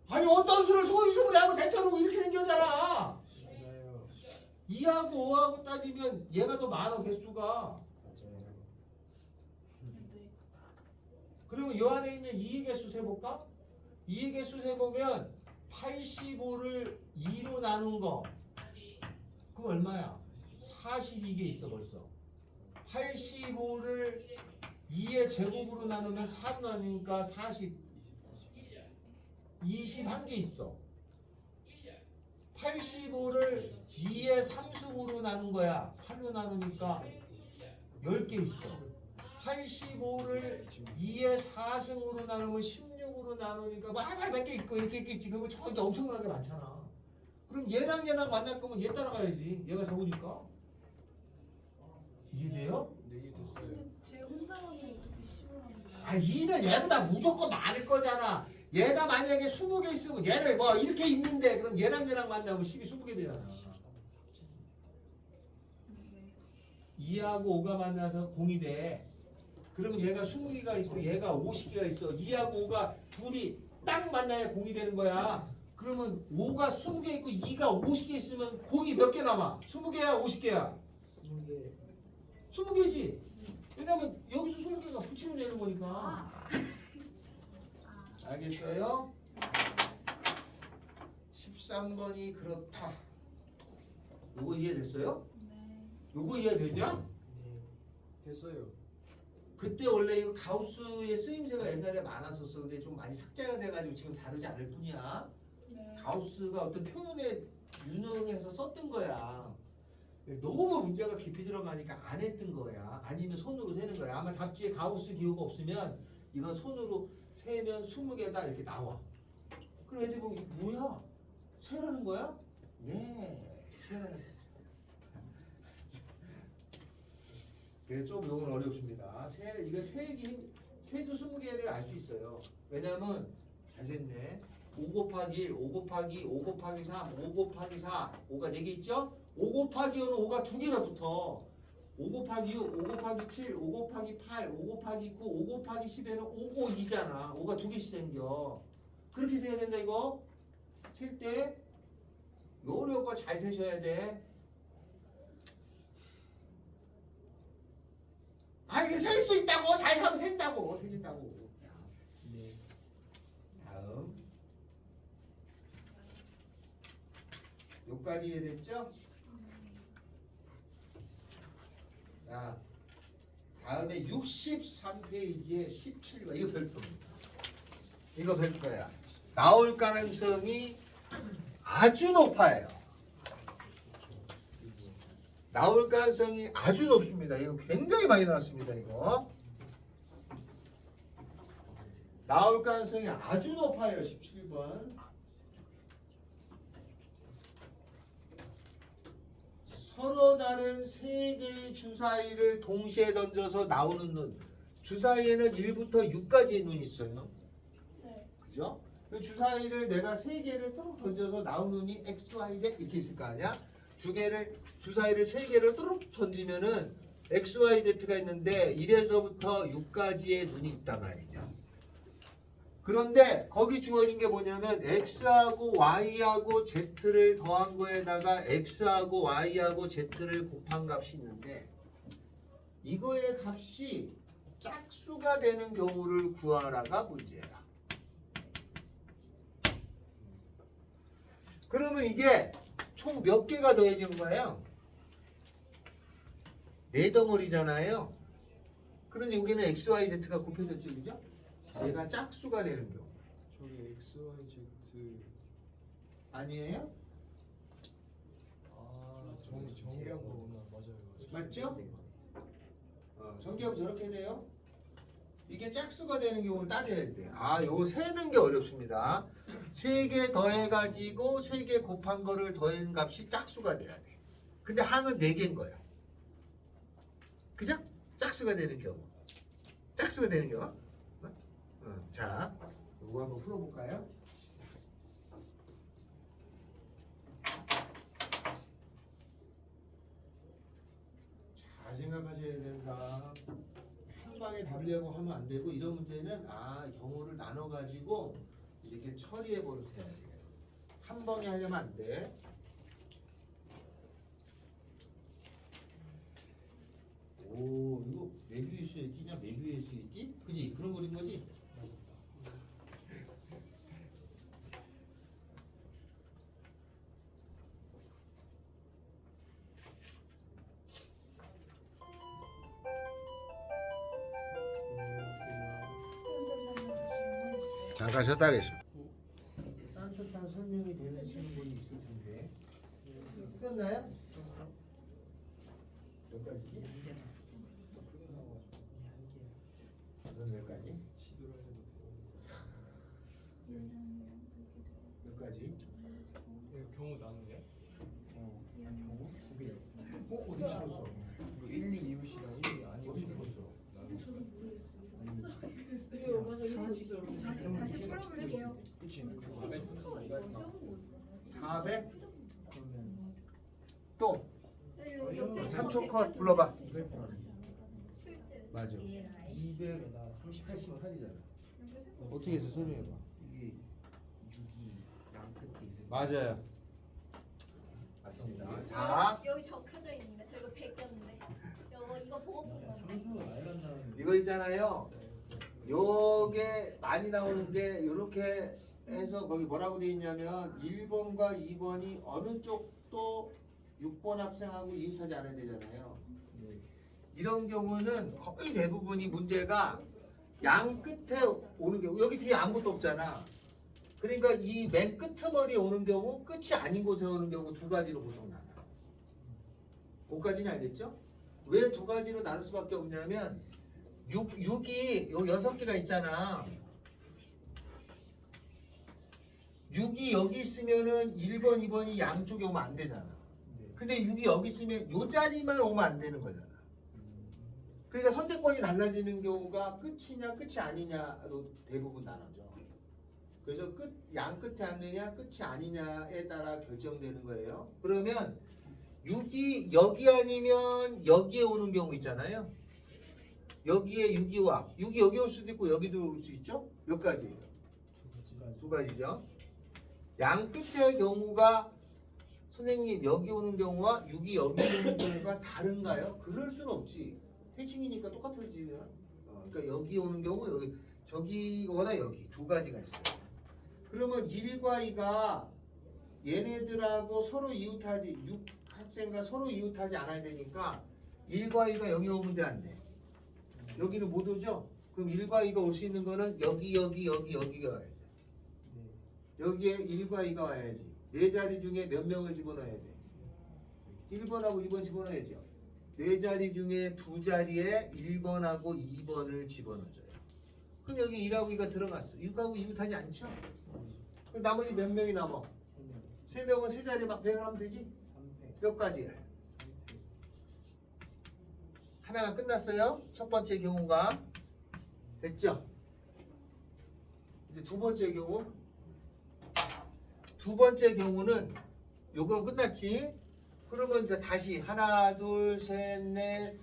Speaker 1: 아니 어떤 수를 소인수분해 하고 대처로 이렇게 생겼잖아.
Speaker 4: 맞아요.
Speaker 1: 2하고 5하고 따지면 얘가 더 많아 개수가.
Speaker 4: 맞아요.
Speaker 1: 그러면 이 안에 있는 2의 개수 세볼까? 2의 개수 세보면 85를 2로 나눈 거 그럼 얼마야? 42개 있어 벌써. 85를 2의 제곱으로 나누면 4로 나누니까 40 21개 있어. 85를 2의 3승으로 나눈 거야. 8로 나누니까 10개 있어. 85를 2의 4승으로 나누면 16으로 나누니까 몇 개 있고 이렇게 있겠지. 그러면 저기 엄청나게 많잖아. 그럼 얘랑 만날 거면 얘 따라가야지. 얘가 적으니까. 이해돼요?
Speaker 2: 네 이해됐어요.
Speaker 5: 근데 제 혼자만은 어떻게 씌우라는 거예요?
Speaker 1: 아 2는 얘보다 무조건 많을 거잖아. 얘가 만약에 20개 있으면 얘를 뭐 이렇게 있는데 그럼 얘랑 만나면 12, 20개 되잖아.
Speaker 5: 네.
Speaker 1: 2하고 5가 만나서 공이 돼. 그러면 얘가 20개가 있고 얘가 50개가 있어. 2하고 5가 둘이 딱 만나야 공이 되는 거야. 그러면 5가 20개 있고 2가 50개 있으면 공이 몇 개 남아? 20개야 50개야?
Speaker 4: 20개.
Speaker 1: 20개지. 왜냐면 여기서 20개가 붙이면 되는 거니까. 알겠어요? 13번이 그렇다. 요거 이해됐어요?
Speaker 5: 네.
Speaker 1: 요거 이해됐냐?
Speaker 4: 네.
Speaker 2: 됐어요.
Speaker 1: 그때 원래 이거 가우스의 쓰임새가 옛날에 많았었어. 근데 좀 많이 삭제가 돼가지고 지금 다루지 않을 뿐이야.
Speaker 5: 네.
Speaker 1: 가우스가 어떤 표현에 유능해서 썼던 거야. 너무 문제가 깊이 들어가니까 안 했던 거야. 아니면 손으로 세는 거야. 아마 답지에 가우스 기호가 없으면 이거 손으로 세면 20개다 이렇게 나와. 그럼 애들이 보면 뭐야? 세라는 거야? 네, 세라는 거죠. 그래서 좀 이건 어렵습니다. 이거 세도 20개를 알 수 있어요. 왜냐면 잘 셌네. 5 곱하기 1, 5 곱하기 5 곱하기 3, 5 곱하기 4, 5가 4개 있죠? 5 곱하기 5는 5가 2개가 붙어. 5 곱하기 6, 5 곱하기 7, 5 곱하기 8, 5 곱하기 9, 5 곱하기 10에는 5고 2잖아. 5가 2개씩 생겨. 그렇게 세야 된다 이거. 셀 때 요거 잘 세셔야 돼. 아 이게 셀 수 있다고. 잘 하면 센다고. 세진다고.
Speaker 4: 네.
Speaker 1: 다음 요까지 이해됐죠? 자, 다음에 63페이지에 17번 이거 별표입니다. 이거 별표야. 나올 가능성이 아주 높아요. 나올 가능성이 아주 높습니다. 이거 굉장히 많이 나왔습니다. 이거 나올 가능성이 아주 높아요. 17번. 서로 다른 세 개의 주사위를 동시에 던져서 나오는 눈. 주사위에는 1부터 6까지의 눈이 있어요.
Speaker 5: 네.
Speaker 1: 그죠? 그 주사위를 내가 세 개를 뚜룩 던져서 나오는 눈이 X, Y, Z 이렇게 있을 거 아니야? 주사위를 세 개를 뚜룩 던지면은 X, Y, Z가 있는데 1에서부터 6까지의 눈이 있단 말이죠. 그런데 거기 주어진 게 뭐냐면 X하고 Y하고 Z를 더한 거에다가 X하고 Y하고 Z를 곱한 값이 있는데 이거의 값이 짝수가 되는 경우를 구하라가 문제야. 그러면 이게 총 몇 개가 더해진 거예요? 4덩어리잖아요. 그런데 여기는 x, y, z가 곱해졌죠, 그죠? 얘가 짝수가 되는 경우.
Speaker 2: 저기 X, Y, Z.
Speaker 1: 아니에요?
Speaker 2: 정비한 거구나. 맞아요.
Speaker 1: 맞죠? 전기하면 저렇게 돼요. 이게 짝수가 되는 경우를 따져야 돼. 요거 세는 게 어렵습니다. 3개 더해가지고 3개 곱한 거를 더한 값이 짝수가 돼야 돼. 근데 항은 4개인 거야. 그죠? 짝수가 되는 경우. 짝수가 되는 경우. 자, 이거 한번 풀어볼까요? 잘 생각하셔야 된다. 한 방에 답이라고 하면 안 되고 이런 문제는 경우를 나눠 가지고 이렇게 처리해 버릇 해야 돼요. 한 방에 하려면 안 돼. 오, 이거 메비우스에 띄냐? 메비우스에 띄? 그지? 그런 거인 거지?
Speaker 5: 선생님 다시 질문해주세요.
Speaker 1: 잠깐 쉬었다 하겠습니다. 산뜻한 설명이 되는 질문이 있을 텐데. 끝났나요? 몇 가지지? 넌 몇 가지?
Speaker 2: 시도를 하지 못했어요.
Speaker 1: 몇 가지?
Speaker 2: 경우 나누냐?
Speaker 4: 경우 9개요.
Speaker 1: 어디 집었어?
Speaker 2: 이거 1, 2 이웃이랑 1, 2 아니
Speaker 1: 어디 집었어?
Speaker 5: 근데 저도 모르겠어요.
Speaker 4: 다시
Speaker 5: 풀어볼게요.
Speaker 2: 그치?
Speaker 1: 400?
Speaker 4: 그러면
Speaker 1: 또
Speaker 5: 네,
Speaker 1: 3초 컷 불러봐.
Speaker 4: 200번.
Speaker 1: 맞아.
Speaker 4: 나 38번.
Speaker 1: 288이잖아. 어떻게 해서 설명해봐.
Speaker 4: 이게 6이 양 끝에 있을
Speaker 1: 맞아요. 맞습니다. 자,
Speaker 6: 여기 적혀져 있는데 저 이거 100이었는데 이거 보고 푼 건데
Speaker 4: 상상을 알란다는
Speaker 1: 이거 있잖아요. 요게 많이 나오는 게 이렇게 해서 거기 뭐라고 돼 있냐면 1번과 2번이 어느 쪽도 6번 학생하고 이웃하지 않아야 되잖아요.
Speaker 4: 네.
Speaker 1: 이런 경우는 거의 대부분이 문제가 양 끝에 오는 경우, 여기 뒤에 아무것도 없잖아. 그러니까 이 맨 끄트머리에 오는 경우, 끝이 아닌 곳에 오는 경우 두 가지로 보통 나눠요. 그까지는 알겠죠? 왜 두 가지로 나눌 수밖에 없냐면 6이 요 6개가 있잖아. 6이 여기 있으면은 1번, 2번이 양쪽에 오면 안 되잖아.
Speaker 4: 네.
Speaker 1: 근데 6이 여기 있으면 요 자리만 오면 안 되는 거잖아. 그러니까 선택권이 달라지는 경우가 끝이냐 끝이 아니냐로 대부분 나눠져. 그래서 양 끝에 앉느냐 끝이 아니냐에 따라 결정되는 거예요. 그러면 6이 여기 아니면 여기에 오는 경우 있잖아요. 여기에 6이 와. 6이 여기 올 수도 있고 여기도 올 수 있죠. 몇 가지예요? 두 가지죠. 양 끝의 경우가 선생님 여기 오는 경우와 6이 여기 오는 경우가 다른가요? 그럴 수는 없지. 해칭이니까 똑같아지면. 그러니까 여기 오는 경우 여기 저기 오거나 여기 두 가지가 있어요. 그러면 1과 2가 얘네들하고 서로 이웃하지 6학생과 서로 이웃하지 않아야 되니까 1과 2가 여기 오면 돼 안 돼? 여기는 못 오죠? 그럼 1과 2가 올 수 있는 거는 여기가 와야지. 여기에 1과 2가 와야지. 네 자리 중에 몇 명을 집어넣어야 돼? 1번하고 2번 집어넣어야죠. 네 자리 중에 두 자리에 1번하고 2번을 집어넣어줘요. 그럼 여기 1하고 2가 들어갔어. 6하고 이웃하지 않죠? 그럼 나머지 몇 명이 남아?
Speaker 4: 3명.
Speaker 1: 3명은 세 자리 막 배열하면 되지?
Speaker 4: 3회.
Speaker 1: 몇 가지야? 하나가 끝났어요. 첫 번째 경우가 됐죠? 이제 두 번째 경우. 두 번째 경우는 요건 끝났지? 그러면 이제 다시 하나, 둘, 셋, 넷,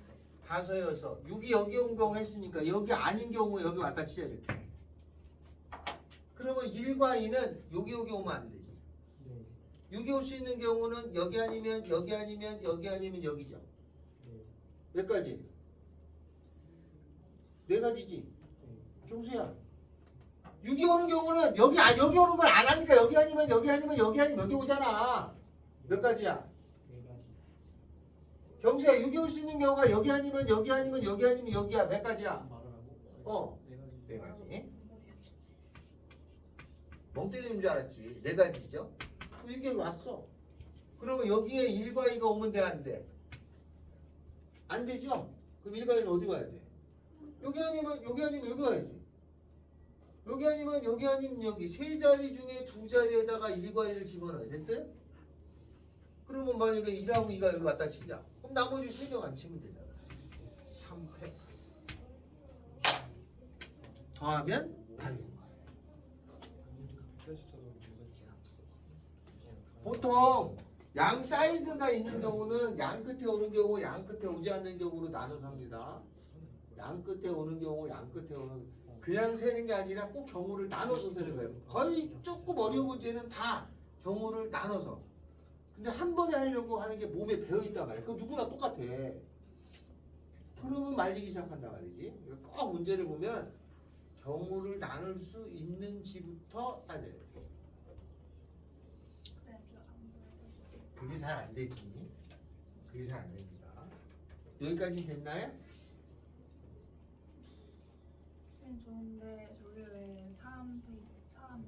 Speaker 1: 다섯, 여섯. 6이 여기 온 경우 했으니까 여기 아닌 경우 여기 왔다 치자 이렇게. 그러면 1과 2는 여기 오면 안 되지.
Speaker 4: 네.
Speaker 1: 6이 올 수 있는 경우는 여기 아니면 여기 아니면 여기 아니면 여기죠.
Speaker 4: 네.
Speaker 1: 몇 가지? 네 가지지.
Speaker 4: 네.
Speaker 1: 경수야. 6이 오는 경우는 여기 오는 걸 안 하니까 여기 아니면 여기 아니면 여기 아니면 여기 오잖아. 몇 가지야?
Speaker 3: 네 가지.
Speaker 1: 경수야 여기 올 수 있는 경우가 여기 아니면 여기 아니면 여기 아니면 여기야. 몇 가지야?
Speaker 3: 말하라고?
Speaker 1: 어.
Speaker 3: 네 가지.
Speaker 1: 네 가지. 멍 때리는 줄 알았지. 네 가지죠. 그럼 이게 왔어. 그러면 여기에 1과 2가 오면 돼, 안 돼? 안 되죠? 그럼 1과 2는 어디 가야 돼? 여기 아니면 여기 아니면 여기 가야지. 여기 아니면 여기 아니면 여기. 세 자리 중에 두 자리에다가 1과 2를 집어넣어야 됐어요? 그러면 만약에 1하고 2가 여기 왔다 치자. 그럼 나머지 3명 안 치면 되잖아. 3패. 더하면 답인 거야. 보통 양 사이드가 있는 경우는 양 끝에 오는 경우, 양 끝에 오지 않는 경우로 나눠서 합니다. 양 끝에 오는 경우, 양 끝에 오는 그냥 세는 게 아니라 꼭 경우를 나눠서 세는 거예요. 거의 조금 어려운 문제는 다 경우를 나눠서. 근데 한 번에 하려고 하는 게 몸에 배어 있단 말이야. 그럼 누구나 똑같아. 그러면 말리기 시작한단 말이지. 꼭 문제를 보면 경우를 나눌 수 있는지부터 따져야 돼. 그게 잘 안 되지. 그게 잘 안 됩니다. 여기까지 됐나요?
Speaker 5: 좋은데 저게 왜 3P예요?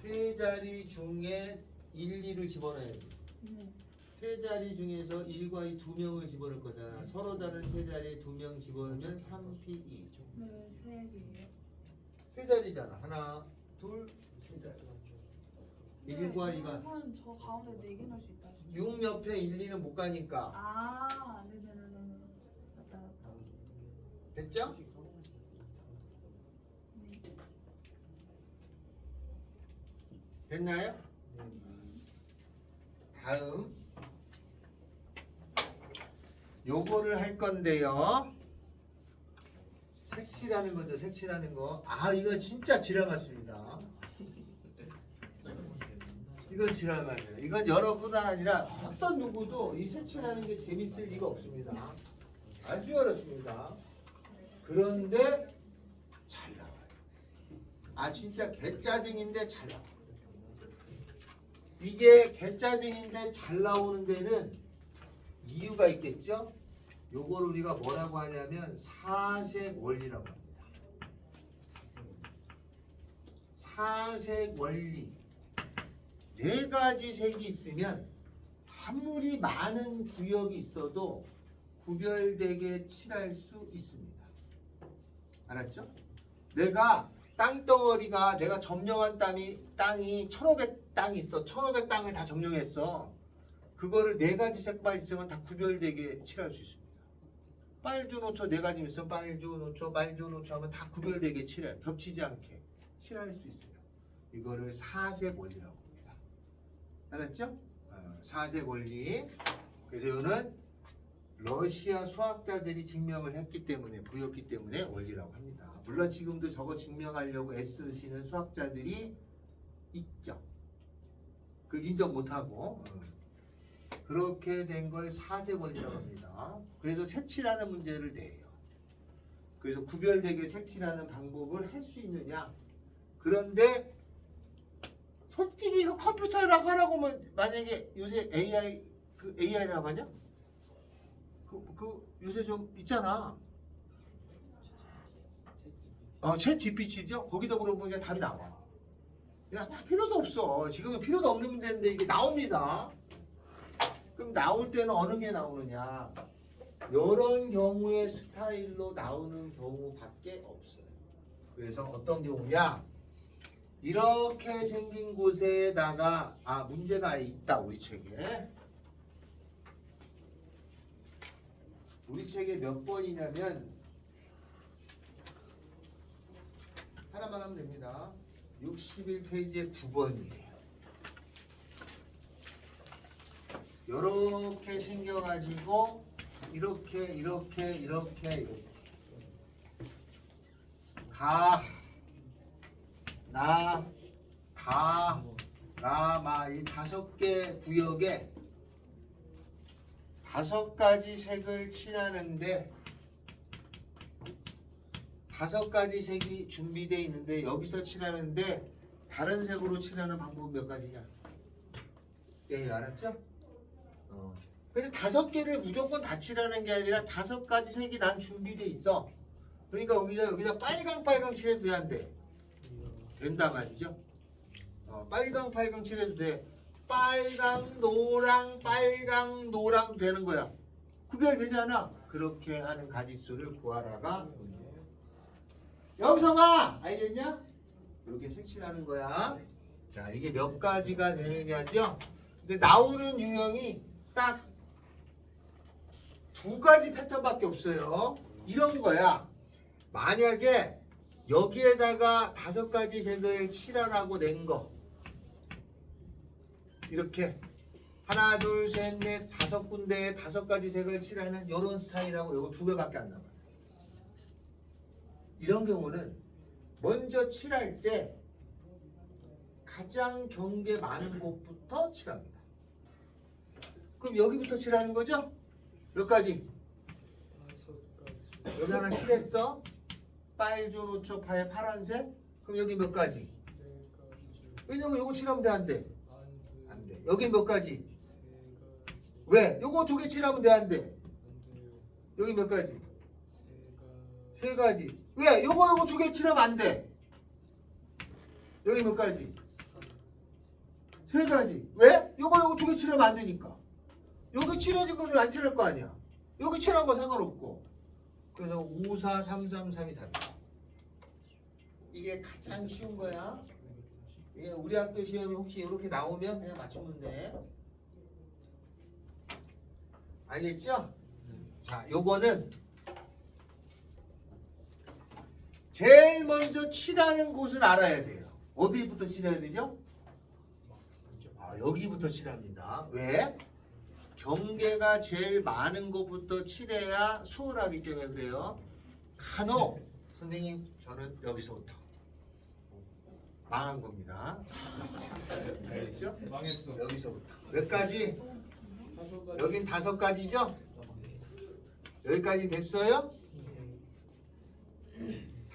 Speaker 1: 세 자리 중에 1, 2를 집어넣어야 돼.
Speaker 5: 네.
Speaker 1: 세 자리 중에서 1과 2 두 명을 집어넣을 거잖아. 서로 다른 세 자리에 두 명 집어넣으면 3P2.
Speaker 5: 네, 3개예요.
Speaker 1: 세 자리잖아. 하나, 둘, 세 자리. 1과 2가
Speaker 5: 그건 저 가운데 4개 넣을 수 있다.
Speaker 1: 6 옆에 1, 2는 못 가니까.
Speaker 5: 아, 네네네네. 맞다.
Speaker 1: 됐죠? 됐나요? 다음 요거를 할 건데요. 색칠하는 거죠. 색칠하는 거. 아 이거 진짜 지나갔습니다. 이건 지나가요. 이건 여러분 아니라 어떤 누구도 이 색칠하는 게 재밌을 리가 없습니다. 아주 어렵습니다. 그런데 잘 나와요. 아 진짜 개짜증인데 잘 나와요. 이게 개짜증인데 잘 나오는 데는 이유가 있겠죠? 요걸 우리가 뭐라고 하냐면 사색 원리라고 합니다. 사색 원리. 네 가지 색이 있으면 아무리 많은 구역이 있어도 구별되게 칠할 수 있습니다. 알았죠? 내가 땅덩어리가 내가 점령한 땅이 1500 땅이 있어. 1500 땅을 다 점령했어. 그거를 네 가지 색깔 있으면 다 구별되게 칠할 수 있습니다. 빨주노초 네 가지 있으면 빨주노초, 빨주노초 하면 다 구별되게 칠해. 겹치지 않게 칠할 수 있어요. 이거를 사색 원리라고 합니다. 알았죠? 사색 원리. 그래서 이거는 러시아 수학자들이 증명을 했기 때문에 보였기 때문에 원리라고 합니다. 물론 지금도 저거 증명하려고 애쓰시는 수학자들이 있죠. 그걸 인정 못하고 그렇게 된 걸 사색 원리라고 합니다. 그래서 색칠하는 문제를 내요. 그래서 구별되게 색칠하는 방법을 할 수 있느냐. 그런데 솔직히 이거 컴퓨터라고 하라고 하면 만약에 요새 AI라고 하냐? 요새 좀 있잖아. 챗 GPT죠? 거기다 물어보면 답이 나와. 야, 필요도 없어. 지금은 필요도 없는 문제인데 이게 나옵니다. 그럼 나올 때는 어느 게 나오느냐? 이런 경우의 스타일로 나오는 경우밖에 없어요. 그래서 어떤 경우냐? 이렇게 생긴 곳에다가 문제가 있다. 우리 책에. 우리 책에 몇 번이냐면 하나만 하면 됩니다. 61페이지에 9번이에요. 이렇게 생겨가지고 이렇게 가, 나, 가, 라, 마 이 5개 구역에 5가지 색을 칠하는데 5가지 색이 준비되어 있는데 여기서 칠하는데 다른 색으로 칠하는 방법은 몇 가지냐? 예, 알았죠? 근데 5개를 무조건 다 칠하는 게 아니라 5가지 색이 난 준비돼 있어. 그러니까 여기다 빨강 칠해도 돼, 안 돼? 된다 말이죠. 빨강 칠해도 돼. 빨강, 노랑 되는 거야. 구별되잖아. 그렇게 하는 가지수를 구하라가 문제야. 여기서 봐! 알겠냐? 이렇게 색칠하는 거야. 자, 이게 몇 가지가 되느냐죠? 근데 나오는 유형이 딱 2가지 패턴밖에 없어요. 이런 거야. 만약에 여기에다가 5가지 색을 칠하라고 낸 거. 이렇게 하나, 둘, 셋, 넷, 5군데에 5가지 색을 칠하는 이런 스타일하고 요거 2개밖에 안 남아요. 이런 경우는 먼저 칠할 때 가장 경계 많은 곳부터 칠합니다. 그럼 여기부터 칠하는 거죠? 몇 가지?
Speaker 2: 5가지.
Speaker 1: 여기 하나 칠했어. 빨주노초 파에 파란색. 그럼 여기 몇 가지?
Speaker 2: 4가지.
Speaker 1: 왜냐면 요거 칠하면 돼, 안 돼?
Speaker 2: 안 돼.
Speaker 1: 안 돼. 여기 몇 가지?
Speaker 2: 3가지.
Speaker 1: 왜? 요거 2개 칠하면 돼, 안 돼?
Speaker 2: 안 돼요.
Speaker 1: 여기 몇 가지?
Speaker 2: 3가지.
Speaker 1: 3가지. 왜? 요거 2개 칠하면 안 돼? 여기 몇 가지? 3가지. 왜? 요거 2개 칠하면 안 되니까. 여기 칠해진 거는 안 칠할 거 아니야. 여기 칠한 거 상관없고. 그래서 5, 4, 3, 3, 3이 답이야. 이게 가장 쉬운 거야. 이게 우리 학교 시험이 혹시 이렇게 나오면 그냥 맞추면 돼. 알겠죠? 자, 요거는 제일 먼저 칠하는 곳을 알아야 돼요. 어디부터 칠해야 되죠? 여기부터 칠합니다. 왜? 경계가 제일 많은 곳부터 칠해야 수월하기 때문에 그래요. 간혹 선생님 저는 여기서부터 망한 겁니다. 알겠죠?
Speaker 4: 망했어.
Speaker 1: 여기서부터 몇 가지?
Speaker 2: 5가지.
Speaker 1: 여긴 5가지죠? 여기까지 됐어요?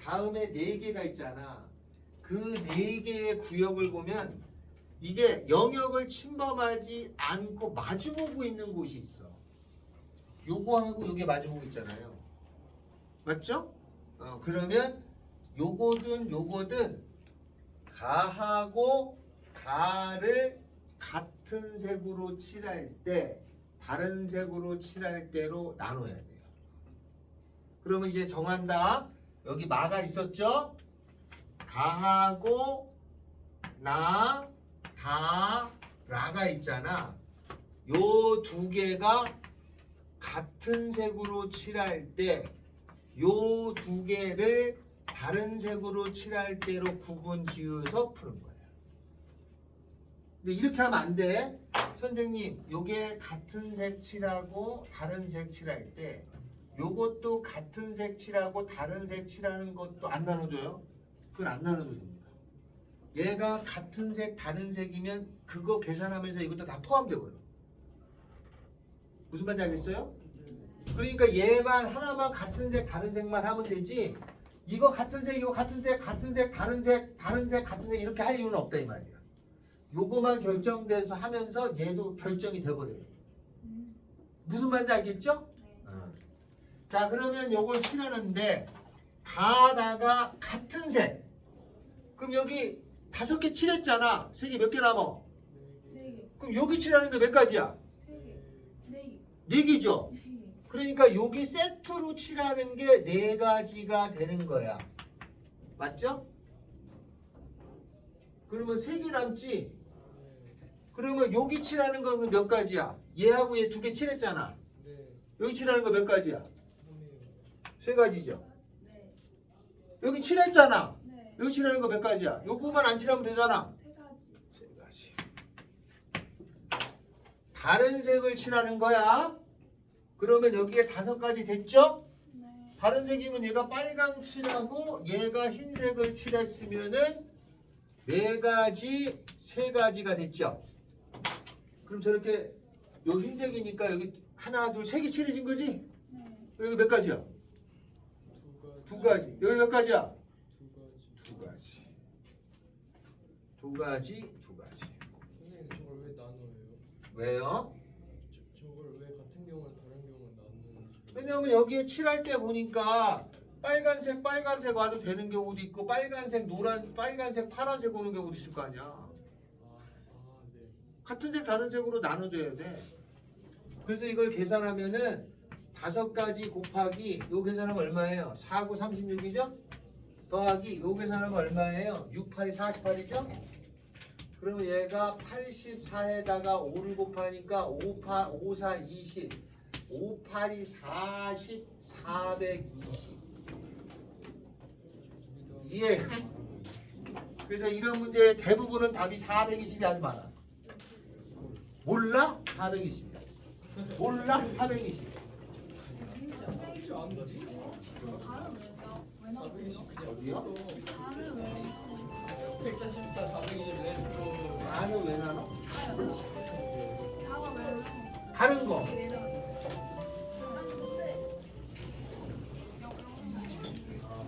Speaker 1: 다음에 4개가 있잖아. 그 4개의 구역을 보면 이게 영역을 침범하지 않고 마주보고 있는 곳이 있어. 요거하고 요게 마주보고 있잖아요. 맞죠? 그러면 요거든 가하고 가를 같은 색으로 칠할 때 다른 색으로 칠할 때로 나눠야 돼요. 그러면 이제 정한다. 여기 마가 있었죠? 가하고 나, 다, 라가 있잖아. 요 2개가 같은 색으로 칠할 때 요 2개를 다른 색으로 칠할 때로 구분 지어서 푸는 거예요. 근데 이렇게 하면 안 돼. 선생님, 요게 같은 색 칠하고 다른 색 칠할 때 요것도 같은 색 칠하고 다른 색 칠하는 것도 안 나눠줘요? 그건 안 나눠도 됩니다. 얘가 같은 색 다른 색이면 그거 계산하면서 이것도 다 포함돼 버려. 무슨 말인지 알겠어요? 그러니까 얘만 하나만 같은 색 다른 색만 하면 되지 이거 같은 색 이거 같은 색 같은 색 다른 색 다른 색 같은 색 이렇게 할 이유는 없다 이 말이야. 요거만 결정돼서 하면서 얘도 결정이 돼버려요. 무슨 말인지 알겠죠? 자 그러면 요걸 칠하는데 가다가 같은 색 그럼 여기 5개 칠했잖아. 색이 몇 개 남아?
Speaker 5: 4개.
Speaker 1: 그럼 여기 칠하는데 몇 가지야?
Speaker 5: 3개. 4개.
Speaker 1: 4개죠?
Speaker 5: 4개.
Speaker 1: 그러니까 여기 세트로 칠하는 게 4가지가 되는 거야. 맞죠? 그러면 3개 남지? 그러면 여기 칠하는 건 몇 가지야? 얘하고 얘 2개 칠했잖아.
Speaker 2: 네.
Speaker 1: 여기 칠하는 거 몇 가지야?
Speaker 2: 3이에요.
Speaker 1: 3가지죠?
Speaker 5: 네.
Speaker 1: 여기 칠했잖아.
Speaker 5: 네.
Speaker 1: 여기 칠하는 거 몇 가지야? 요거만 안 칠하면 되잖아.
Speaker 5: 3가지.
Speaker 1: 3가지. 다른 색을 칠하는 거야. 그러면 여기에 5가지 됐죠?
Speaker 5: 네.
Speaker 1: 다른 색이면 얘가 빨강 칠하고 얘가 흰색을 칠했으면은 4가지, 3가지가 됐죠? 그럼 저렇게 요 흰색이니까 여기 하나, 둘, 3개 칠해진 거지?
Speaker 5: 네.
Speaker 1: 여기 몇 가지야?
Speaker 2: 2가지.
Speaker 1: 2가지. 여기 몇 가지야?
Speaker 2: 2가지.
Speaker 1: 2가지. 2가지. 2가지.
Speaker 2: 선생님 저걸 왜 나눠요?
Speaker 1: 왜요?
Speaker 2: 저걸 왜 같은 경우는 다른 경우는 나누는지.
Speaker 1: 왜냐면 여기에 칠할 때 보니까 빨간색 와도 되는 경우도 있고 빨간색 파란색 오는 경우도 있을 거 아니야.
Speaker 2: 네.
Speaker 1: 같은 색 다른 색으로 나눠줘야 돼. 그래서 이걸 계산하면은 5가지 곱하기 요 계산하면 얼마예요? 4, 9, 36이죠? 더하기 요 계산하면 얼마예요? 6, 8이 48이죠? 그러면 얘가 84에다가 5를 곱하니까 5, 4, 20 5, 8이 40, 420 이해. 그래서 이런 문제의 대부분은 답이 420이 아주 많아. 몰라? 420이야. 몰라? 420.
Speaker 2: 안 되지?
Speaker 1: 어디요?
Speaker 2: 144, 420, 렛츠고.
Speaker 1: 나는 왜 나눠?
Speaker 5: 다가 왜
Speaker 1: 다른 거.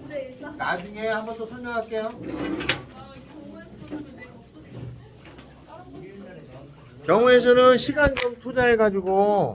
Speaker 5: 근데 일단
Speaker 1: 나중에 한번 또 설명할게요. 경우에서는 시간 좀 투자해가지고